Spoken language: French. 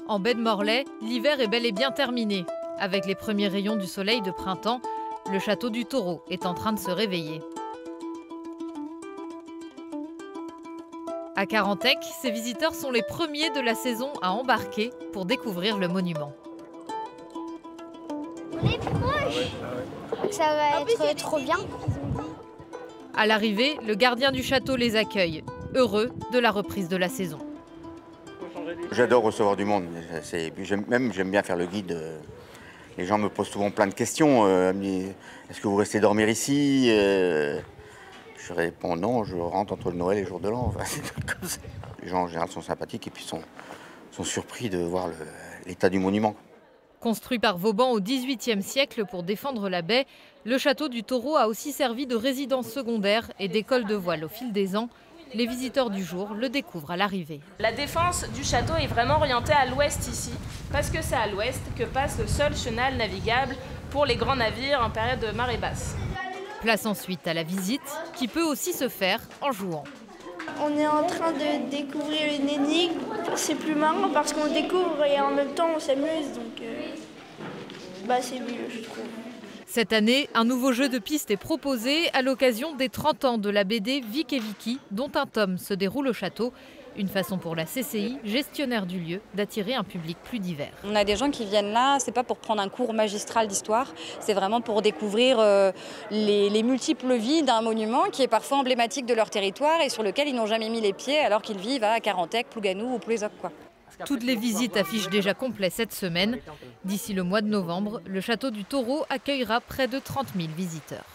En baie de Morlaix, l'hiver est bel et bien terminé. Avec les premiers rayons du soleil de printemps, le château du Taureau est en train de se réveiller. À Carantec, ces visiteurs sont les premiers de la saison à embarquer pour découvrir le monument. On est proche. Ça va être trop bien. À l'arrivée, le gardien du château les accueille, heureux de la reprise de la saison. J'adore recevoir du monde. J'aime bien faire le guide. Les gens me posent souvent plein de questions. Est-ce que vous restez dormir ici? Je réponds non, je rentre entre le Noël et le jour de l'an. Enfin, les gens en général sont sympathiques et puis sont surpris de voir l'état du monument. Construit par Vauban au XVIIIe siècle pour défendre la baie, le château du Taureau a aussi servi de résidence secondaire et d'école de voile au fil des ans. Les visiteurs du jour le découvrent à l'arrivée. La défense du château est vraiment orientée à l'ouest ici, parce que c'est à l'ouest que passe le seul chenal navigable pour les grands navires en période de marée basse. Place ensuite à la visite, qui peut aussi se faire en jouant. On est en train de découvrir une énigme. C'est plus marrant parce qu'on découvre et en même temps on s'amuse, donc c'est mieux, je trouve. Cette année, un nouveau jeu de piste est proposé à l'occasion des 30 ans de la BD Vic et Vicky, dont un tome se déroule au château. Une façon pour la CCI, gestionnaire du lieu, d'attirer un public plus divers. On a des gens qui viennent là, c'est pas pour prendre un cours magistral d'histoire, c'est vraiment pour découvrir les multiples vies d'un monument qui est parfois emblématique de leur territoire et sur lequel ils n'ont jamais mis les pieds alors qu'ils vivent à Carantec, Plougasnou ou Plouézoc, quoi. Toutes les visites affichent déjà complet cette semaine. D'ici le mois de novembre, le château du Taureau accueillera près de 30 000 visiteurs.